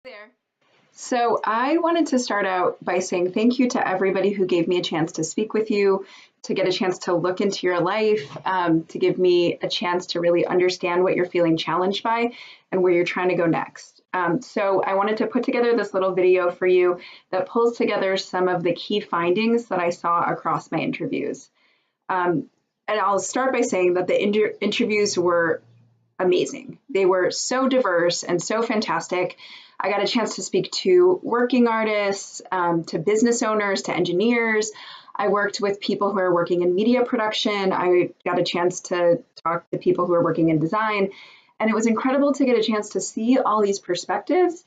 There. So I wanted to start out by saying thank you to everybody who gave me a chance to speak with you, to get a chance to look into your life, to give me a chance to really understand what you're feeling challenged by and where you're trying to go next. So I wanted to put together this little video for you that pulls together some of the key findings that I saw across my interviews. And I'll start by saying that the interviews were amazing. They were so diverse and so fantastic. I got a chance to speak to working artists, to business owners, to engineers. I worked with people who are working in media production. I got a chance to talk to people who are working in design. And it was incredible to get a chance to see all these perspectives.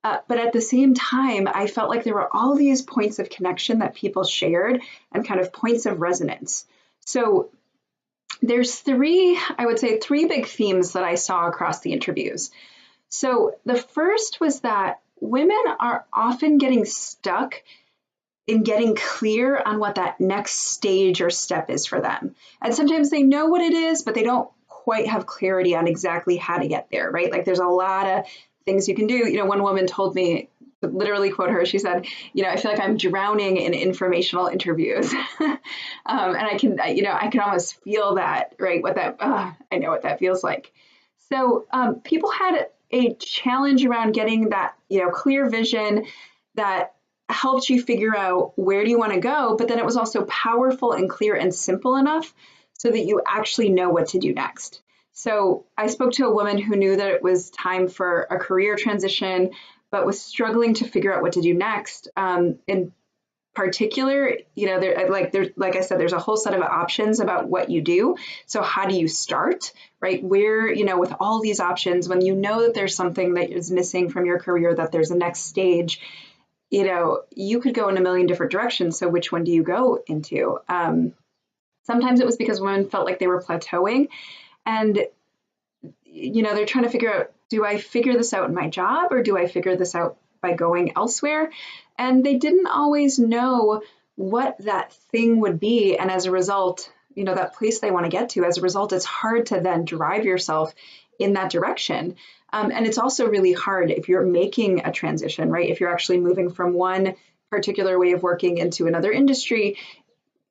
But at the same time, I felt like there were all these points of connection that people shared and kind of points of resonance. So there's I would say three big themes that I saw across the interviews. So the first was that women are often getting stuck in getting clear on what that next stage or step is for them. And sometimes they know what it is, but they don't quite have clarity on exactly how to get there, right? Like there's a lot of things you can do. One woman told me, literally quote her, she said, I feel like I'm drowning in informational interviews. And I can almost feel that, right? I know what that feels like. So people had a challenge around getting that, clear vision that helped you figure out where do you want to go, but then it was also powerful and clear and simple enough so that you actually know what to do next. So I spoke to a woman who knew that it was time for a career transition, but was struggling to figure out what to do next. In particular, like I said, there's a whole set of options about what you do. So how do you start, right? Where, with all these options, when you know that there's something that is missing from your career, that there's a next stage, you could go in a million different directions. So which one do you go into? Sometimes it was because women felt like they were plateauing and, they're trying to figure out, do I figure this out in my job or do I figure this out by going elsewhere? And they didn't always know what that thing would be. And as a result, that place they want to get to, as a result, it's hard to then drive yourself in that direction. And it's also really hard if you're making a transition, right? If you're actually moving from one particular way of working into another industry,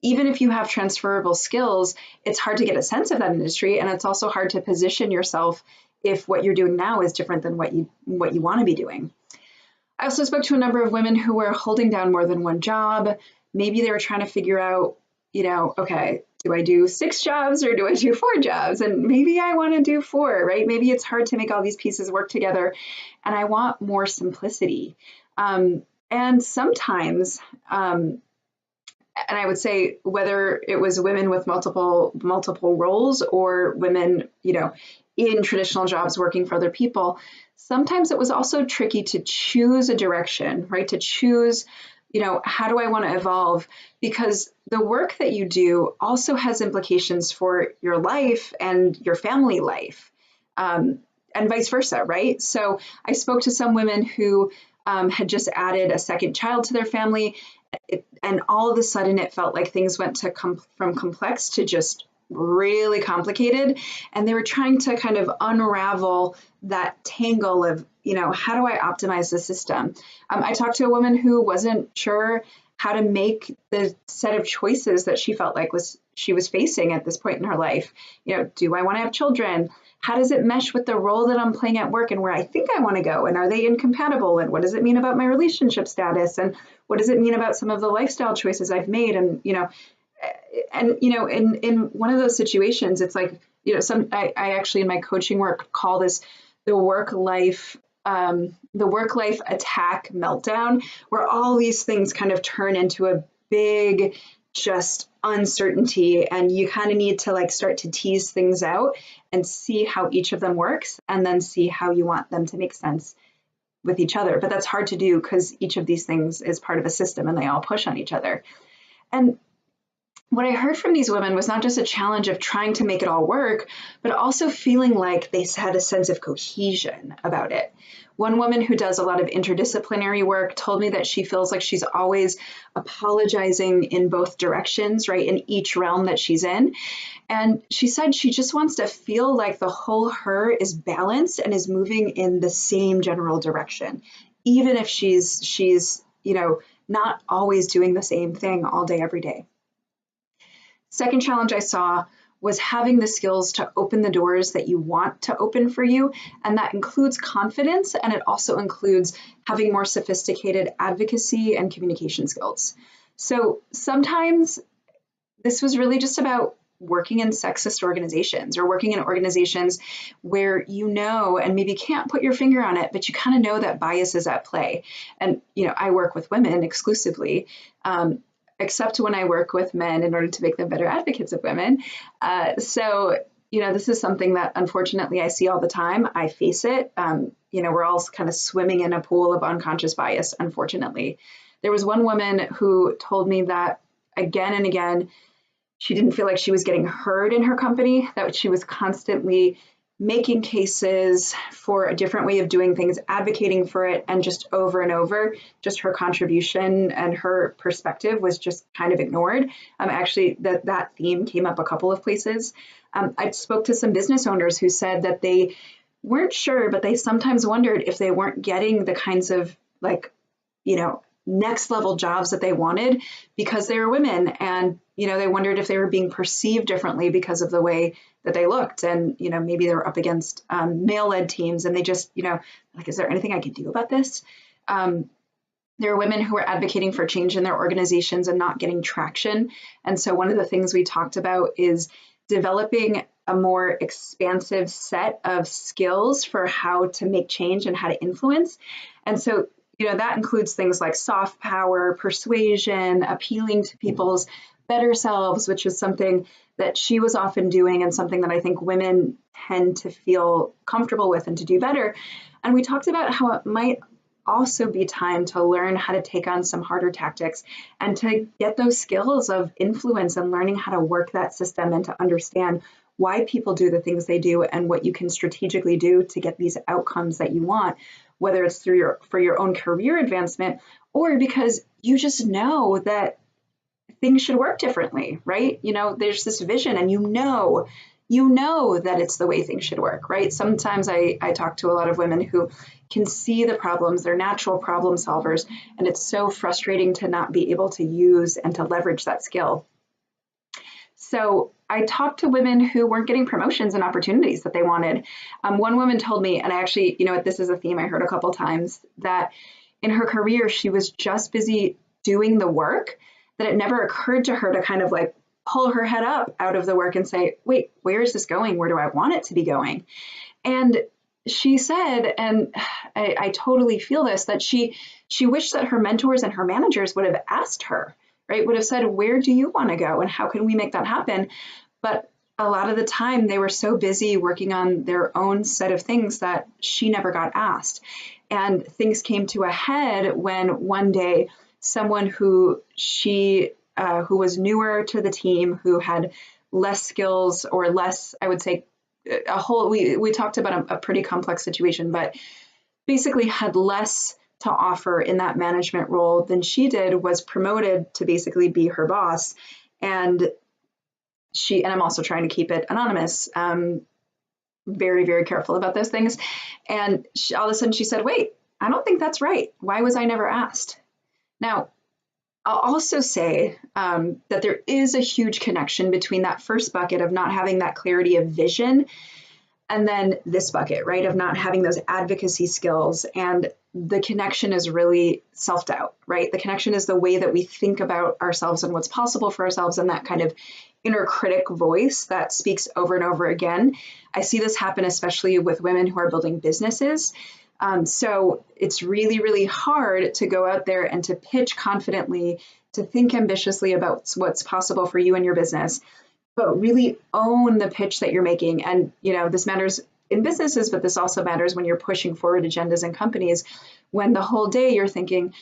even if you have transferable skills, it's hard to get a sense of that industry. And it's also hard to position yourself if what you're doing now is different than what you want to be doing. I also spoke to a number of women who were holding down more than one job. Maybe they were trying to figure out, okay, do I do 6 jobs or do I do 4 jobs? And maybe I want to do 4, right? Maybe it's hard to make all these pieces work together and I want more simplicity. And sometimes, and I would say whether it was women with multiple roles or women, in traditional jobs working for other people, sometimes it was also tricky to choose a direction, right? To choose, how do I want to evolve? Because the work that you do also has implications for your life and your family life, and vice versa, right? So I spoke to some women who had just added a second child to their family, and all of a sudden it felt like things went to from complex to just really complicated, and they were trying to kind of unravel that tangle of, how do I optimize the system? I talked to a woman who wasn't sure how to make the set of choices that she felt like she was facing at this point in her life. Do I want to have children? How does it mesh with the role that I'm playing at work and where I think I want to go? And are they incompatible? And what does it mean about my relationship status? And what does it mean about some of the lifestyle choices I've made? And, in one of those situations, it's like, I actually in my coaching work call this the work-life attack meltdown, where all these things kind of turn into a big just uncertainty, and you kind of need to start to tease things out and see how each of them works and then see how you want them to make sense with each other. But that's hard to do because each of these things is part of a system and they all push on each other. And what I heard from these women was not just a challenge of trying to make it all work, but also feeling like they had a sense of cohesion about it, One woman who does a lot of interdisciplinary work told me that she feels like she's always apologizing in both directions, right, in each realm that she's in. And she said she just wants to feel like the whole her is balanced and is moving in the same general direction, even if she's not always doing the same thing all day, every day. Second challenge I saw was having the skills to open the doors that you want to open for you. And that includes confidence, and it also includes having more sophisticated advocacy and communication skills. So sometimes this was really just about working in sexist organizations or working in organizations where and maybe can't put your finger on it, but you kind of know that bias is at play. And, I work with women exclusively, except when I work with men in order to make them better advocates of women. So this is something that unfortunately I see all the time. I face it. We're all kind of swimming in a pool of unconscious bias, unfortunately. There was one woman who told me that again and again, she didn't feel like she was getting heard in her company, that she was constantly making cases for a different way of doing things, advocating for it, and just over and over, just her contribution and her perspective was just kind of ignored. Actually, that theme came up a couple of places. I spoke to some business owners who said that they weren't sure, but they sometimes wondered if they weren't getting the kinds of next level jobs that they wanted because they were women. And, they wondered if they were being perceived differently because of the way that they looked. And, maybe they were up against male-led teams and they just, is there anything I can do about this? There are women who are advocating for change in their organizations and not getting traction. And so one of the things we talked about is developing a more expansive set of skills for how to make change and how to influence. And so that includes things like soft power, persuasion, appealing to people's better selves, which is something that she was often doing and something that I think women tend to feel comfortable with and to do better. And we talked about how it might also be time to learn how to take on some harder tactics and to get those skills of influence and learning how to work that system and to understand why people do the things they do and what you can strategically do to get these outcomes that you want, whether it's for your own career advancement or because you just know that things should work differently, right? There's this vision and you know that it's the way things should work, right? Sometimes I talk to a lot of women who can see the problems, they're natural problem solvers, and it's so frustrating to not be able to use and to leverage that skill. So I talked to women who weren't getting promotions and opportunities that they wanted. One woman told me, and I actually, this is a theme I heard a couple times, that in her career, she was just busy doing the work that it never occurred to her to kind of like pull her head up out of the work and say, wait, where is this going? Where do I want it to be going? And she said, and I totally feel this, that she wished that her mentors and her managers would have asked her, right? Would have said, where do you want to go? And how can we make that happen? But a lot of the time they were so busy working on their own set of things that she never got asked. And things came to a head when one day someone who was newer to the team, who had less skills or less, I would say, we talked about a pretty complex situation, but basically had less to offer in that management role than she did, was promoted to basically be her boss. And I'm also trying to keep it anonymous, very, very careful about those things. And all of a sudden she said, wait, I don't think that's right. Why was I never asked? Now, I'll also say that there is a huge connection between that first bucket of not having that clarity of vision and then this bucket, right, of not having those advocacy skills. And the connection is really self-doubt, right? The connection is the way that we think about ourselves and what's possible for ourselves, and that kind of inner critic voice that speaks over and over again. I see this happen especially with women who are building businesses. So it's really, really hard to go out there and to pitch confidently, to think ambitiously about what's possible for you and your business, but really own the pitch that you're making. And, this matters in businesses, but this also matters when you're pushing forward agendas in companies, when the whole day you're thinking,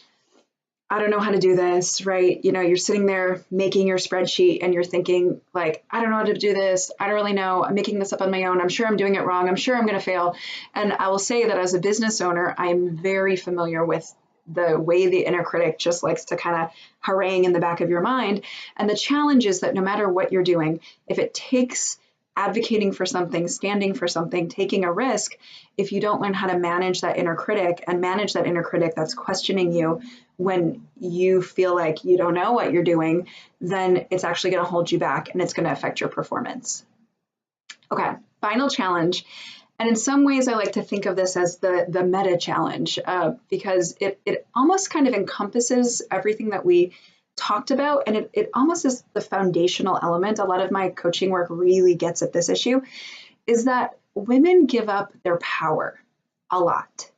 I don't know how to do this, right? You know, you're sitting there making your spreadsheet and you're thinking like, I don't know how to do this. I don't really know. I'm making this up on my own. I'm sure I'm doing it wrong. I'm sure I'm going to fail. And I will say that as a business owner, I'm very familiar with the way the inner critic just likes to kind of harangue in the back of your mind. And the challenge is that no matter what you're doing, if it takes advocating for something, standing for something, taking a risk, if you don't learn how to manage that inner critic and manage that inner critic that's questioning you when you feel like you don't know what you're doing, then it's actually going to hold you back and it's going to affect your performance. Okay, final challenge. And in some ways, I like to think of this as the meta challenge because it almost kind of encompasses everything that we talked about, and it almost is the foundational element. A lot of my coaching work really gets at this issue, is that women give up their power a lot.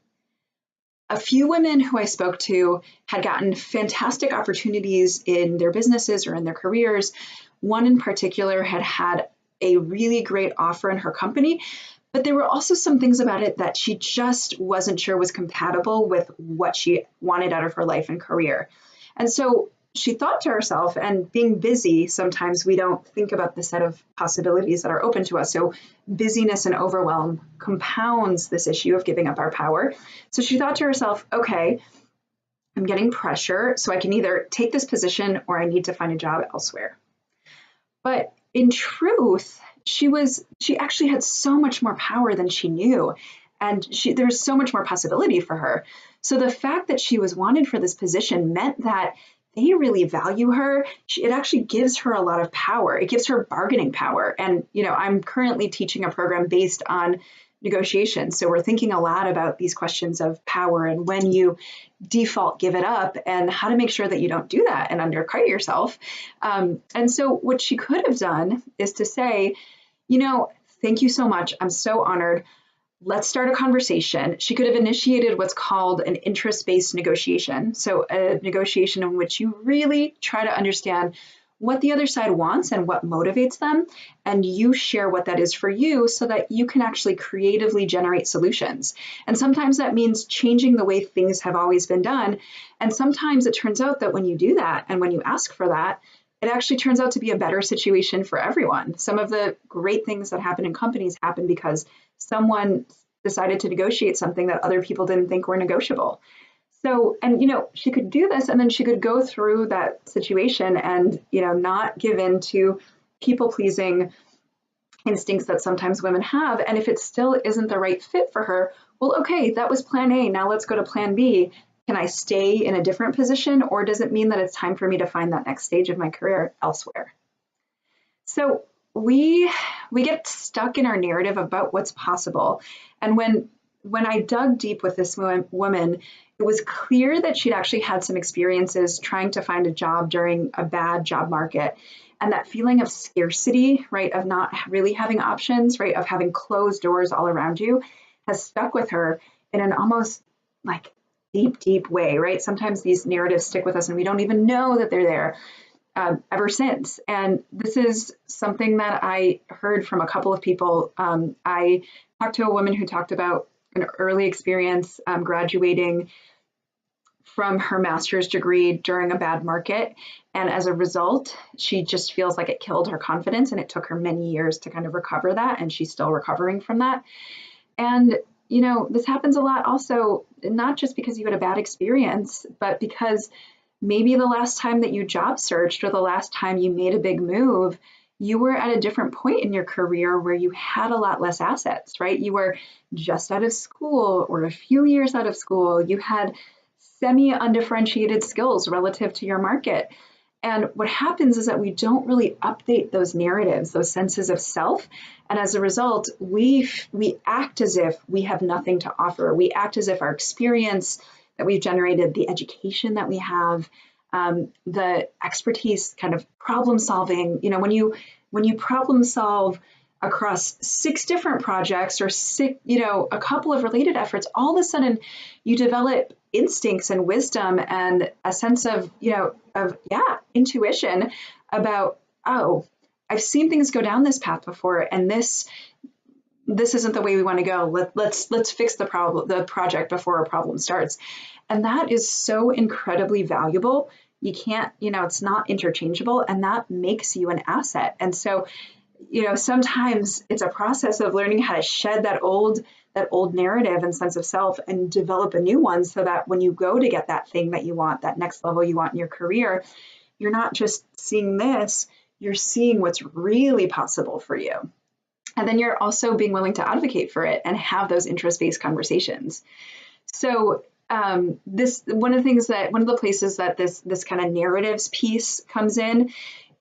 A few women who I spoke to had gotten fantastic opportunities in their businesses or in their careers. One in particular had had a really great offer in her company, but there were also some things about it that she just wasn't sure was compatible with what she wanted out of her life and career. And so she thought to herself, and being busy, sometimes we don't think about the set of possibilities that are open to us. So busyness and overwhelm compounds this issue of giving up our power. So she thought to herself, okay, I'm getting pressure, so I can either take this position or I need to find a job elsewhere. But in truth, she actually had so much more power than she knew. And there's so much more possibility for her. So the fact that she was wanted for this position meant that they really value her. It actually gives her a lot of power. It gives her bargaining power. And, you know, I'm currently teaching a program based on negotiation. So we're thinking a lot about these questions of power and when you default give it up and how to make sure that you don't do that and undercut yourself. And so what she could have done is to say, you know, thank you so much. I'm so honored. Let's start a conversation. She could have initiated what's called an interest-based negotiation. So a negotiation in which you really try to understand what the other side wants and what motivates them, and you share what that is for you so that you can actually creatively generate solutions. And sometimes that means changing the way things have always been done. And sometimes it turns out that when you do that and when you ask for that, it actually turns out to be a better situation for everyone. Some of the great things that happen in companies happen because someone decided to negotiate something that other people didn't think were negotiable. So, and, you know, she could do this and then she could go through that situation and, you know, not give in to people pleasing instincts that sometimes women have. And if it still isn't the right fit for her, well, okay, that was plan A. Now let's go to plan B. Can I stay in a different position, or does it mean that it's time for me to find that next stage of my career elsewhere? So we get stuck in our narrative about what's possible. And when I dug deep with this woman, it was clear that she'd actually had some experiences trying to find a job during a bad job market. And that feeling of scarcity, right, of not really having options, right, of having closed doors all around you, has stuck with her in an almost like deep way, right? Sometimes these narratives stick with us and we don't even know that they're there ever since. And this is something that I heard from a couple of people. I talked to a woman who talked about an early experience graduating from her master's degree during a bad market. And as a result, she just feels like it killed her confidence, and it took her many years to kind of recover that. And she's still recovering from that. And you know, this happens a lot also, not just because you had a bad experience, but because maybe the last time that you job searched or the last time you made a big move, you were at a different point in your career where you had a lot less assets, right? You were just out of school or a few years out of school. You had semi-undifferentiated skills relative to your market. And what happens is that we don't really update those narratives, those senses of self. And as a result, we act as if we have nothing to offer. We act as if our experience that we've generated, the education that we have, the expertise, kind of problem solving, you know, when you problem solve across 6 different projects or a couple of related efforts, all of a sudden you develop instincts and wisdom and a sense of, intuition about, oh, I've seen things go down this path before, and this this isn't the way we want to go. Let's fix the project before a problem starts. And that is so incredibly valuable. You can't, it's not interchangeable, and that makes you an asset. And so, sometimes it's a process of learning how to shed that old narrative and sense of self and develop a new one, so that when you go to get that thing that you want, that next level you want in your career, you're not just seeing this, you're seeing what's really possible for you. And then you're also being willing to advocate for it and have those interest-based conversations. So one of the places that this kind of narratives piece comes in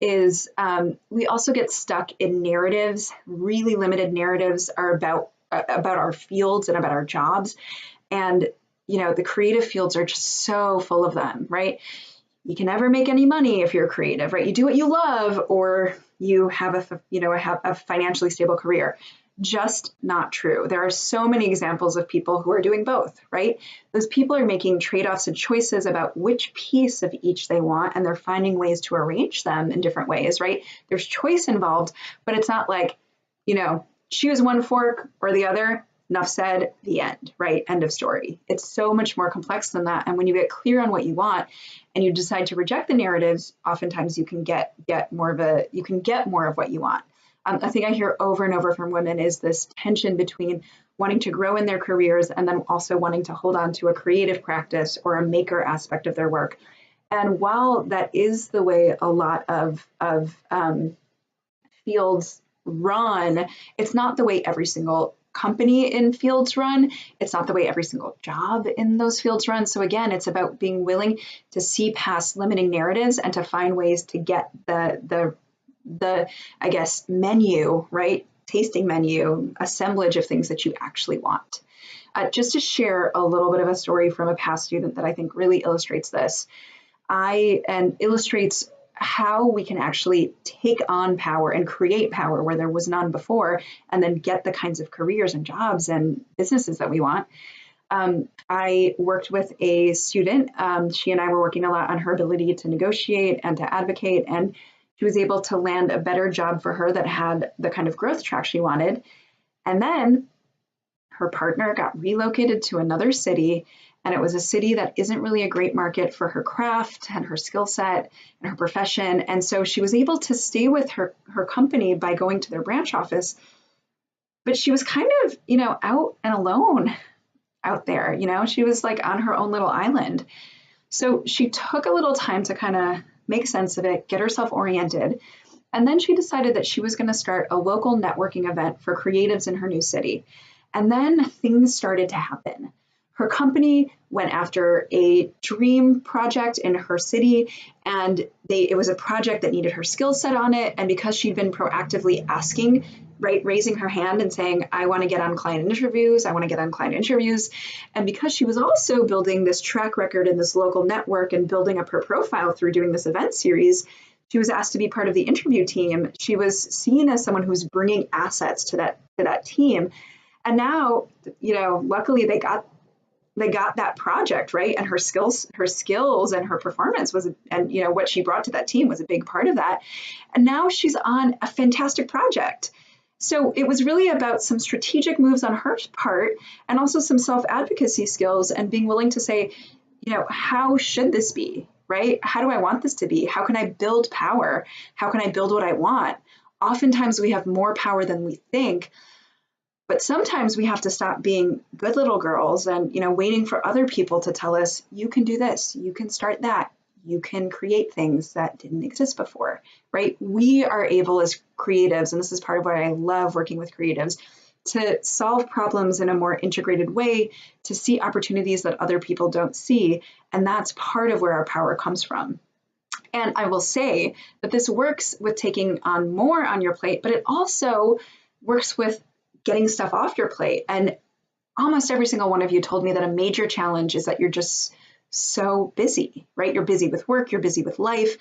is we also get stuck in narratives. Really limited narratives are about our fields and about our jobs. And, the creative fields are just so full of them, right? You can never make any money if you're creative, right? You do what you love, or you have a financially stable career. Just not true. There are so many examples of people who are doing both, right? Those people are making trade-offs and choices about which piece of each they want, and they're finding ways to arrange them in different ways, right? There's choice involved, but it's not like, choose one fork or the other. Enough said, the end, right? End of story. It's so much more complex than that. And when you get clear on what you want and you decide to reject the narratives, oftentimes you can get more of what you want. I think I hear over and over from women is this tension between wanting to grow in their careers and then also wanting to hold on to a creative practice or a maker aspect of their work. And while that is the way a lot of fields run, it's not the way every single company in fields run. It's not the way every single job in those fields run. So again, it's about being willing to see past limiting narratives and to find ways to get the I guess menu, right? Tasting menu, assemblage of things that you actually want. Just to share a little bit of a story from a past student that I think really illustrates this, and illustrates how we can actually take on power and create power where there was none before, and then get the kinds of careers and jobs and businesses that we want. I worked with a student. She and I were working a lot on her ability to negotiate and to advocate, and she was able to land a better job for her that had the kind of growth track she wanted. And then her partner got relocated to another city, and it was a city that isn't really a great market for her craft and her skill set and her profession. And so she was able to stay with her company by going to their branch office, but she was kind of, out and alone out there. She was like on her own little island. So she took a little time to kind of make sense of it, get herself oriented. And then she decided that she was going to start a local networking event for creatives in her new city. And then things started to happen. Her company went after a dream project in her city, and it was a project that needed her skill set on it. And because she'd been proactively asking, right, raising her hand and saying, I want to get on client interviews, and because she was also building this track record in this local network and building up her profile through doing this event series, she was asked to be part of the interview team. She was seen as someone who was bringing assets to that team. And now, luckily they got that project, right? And her skills and her performance and what she brought to that team was a big part of that. And now she's on a fantastic project. So it was really about some strategic moves on her part, and also some self-advocacy skills and being willing to say, how should this be, right? How do I want this to be? How can I build power? How can I build what I want? Oftentimes we have more power than we think. But sometimes we have to stop being good little girls and, waiting for other people to tell us, you can do this, you can start that, you can create things that didn't exist before, right? We are able as creatives, and this is part of why I love working with creatives, to solve problems in a more integrated way, to see opportunities that other people don't see. And that's part of where our power comes from. And I will say that this works with taking on more on your plate, but it also works with getting stuff off your plate. And almost every single one of you told me that a major challenge is that you're just so busy, right? You're busy with work, you're busy with life.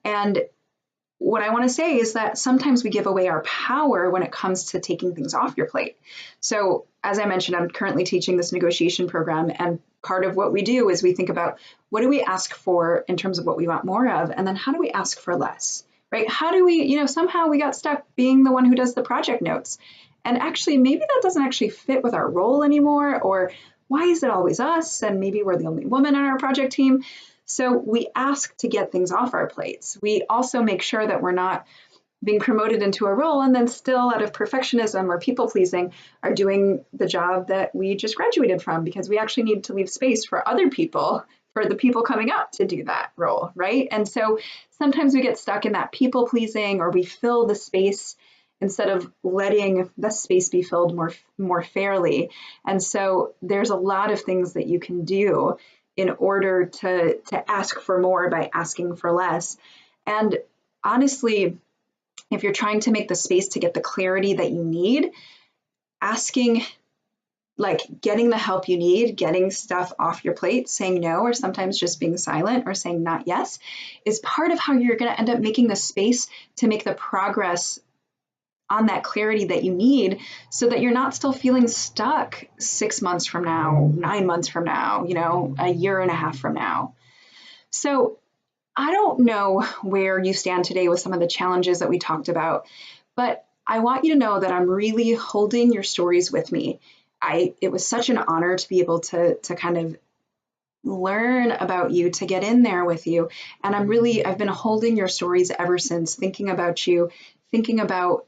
And what I want to say is that sometimes we give away our power when it comes to taking things off your plate. So as I mentioned, I'm currently teaching this negotiation program, and part of what we do is we think about what do we ask for in terms of what we want more of, and then how do we ask for less, right? How do we, somehow we got stuck being the one who does the project notes. And actually, maybe that doesn't actually fit with our role anymore, or why is it always us? And maybe we're the only woman on our project team. So we ask to get things off our plates. We also make sure that we're not being promoted into a role and then still out of perfectionism or people pleasing are doing the job that we just graduated from, because we actually need to leave space for other people, for the people coming up to do that role, right? And so sometimes we get stuck in that people pleasing, or we fill the space instead of letting the space be filled more fairly. And so there's a lot of things that you can do in order to ask for more by asking for less. And honestly, if you're trying to make the space to get the clarity that you need, asking, like getting the help you need, getting stuff off your plate, saying no, or sometimes just being silent or saying not yes, is part of how you're going to end up making the space to make the progress on that clarity that you need, so that you're not still feeling stuck 6 months from now, 9 months from now, a year and a half from now. So I don't know where you stand today with some of the challenges that we talked about, but I want you to know that I'm really holding your stories with me. It was such an honor to be able to kind of learn about you, to get in there with you. And I've been holding your stories ever since, thinking about you, thinking about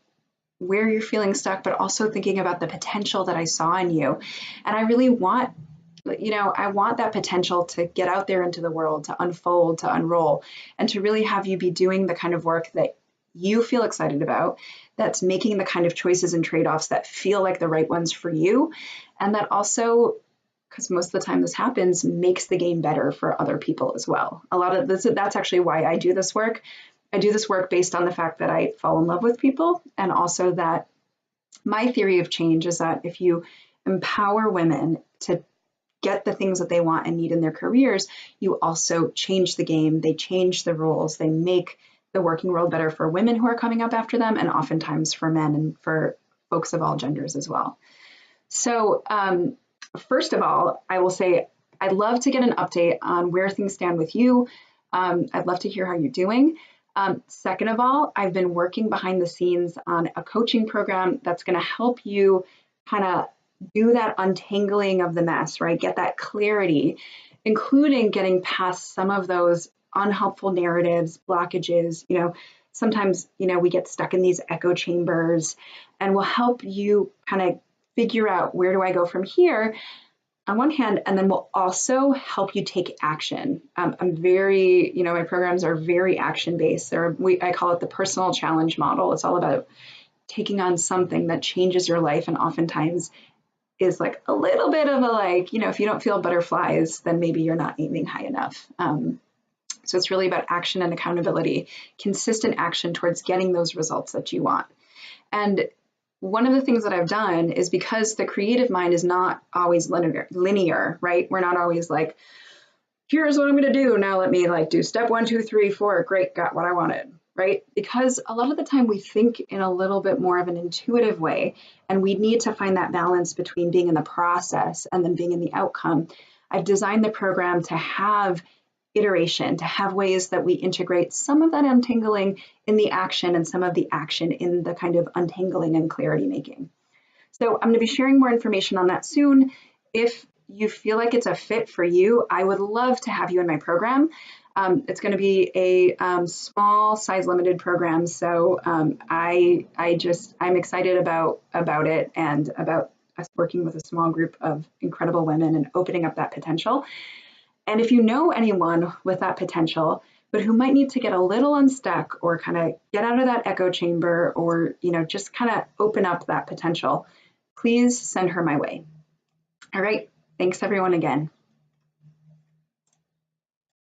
where you're feeling stuck, but also thinking about the potential that I saw in you. And I really want I want that potential to get out there into the world, to unfold, to unroll, and to really have you be doing the kind of work that you feel excited about, that's making the kind of choices and trade-offs that feel like the right ones for you. And that also, because most of the time this happens, makes the game better for other people as well. A lot of this, that's actually why I do this work. I do this work based on the fact that I fall in love with people, and also that my theory of change is that if you empower women to get the things that they want and need in their careers, you also change the game. They change the rules. They make the working world better for women who are coming up after them, and oftentimes for men and for folks of all genders as well. So first of all, I will say I'd love to get an update on where things stand with you. I'd love to hear how you're doing. Second of all, I've been working behind the scenes on a coaching program that's going to help you kind of do that untangling of the mess, right? Get that clarity, including getting past some of those unhelpful narratives, blockages. Sometimes, we get stuck in these echo chambers, and we'll help you kind of figure out, where do I go from here on one hand, and then we'll also help you take action. I'm very, my programs are very action-based. I call it the personal challenge model. It's all about taking on something that changes your life, and oftentimes is like a little bit of if you don't feel butterflies, then maybe you're not aiming high enough. So it's really about action and accountability, consistent action towards getting those results that you want. And one of the things that I've done is, because the creative mind is not always linear, right? We're not always like, here's what I'm going to do. Now let me do step 1, 2, 3, 4. Great, got what I wanted. Right? Because a lot of the time we think in a little bit more of an intuitive way, and we need to find that balance between being in the process and then being in the outcome. I've designed the program to have iteration, to have ways that we integrate some of that untangling in the action and some of the action in the kind of untangling and clarity making. So I'm going to be sharing more information on that soon. If you feel like it's a fit for you, I would love to have you in my program. It's going to be a small size limited program. So I'm excited about it, and about us working with a small group of incredible women and opening up that potential. And if you know anyone with that potential, but who might need to get a little unstuck, or kind of get out of that echo chamber, or, just kind of open up that potential, please send her my way. All right. Thanks everyone again.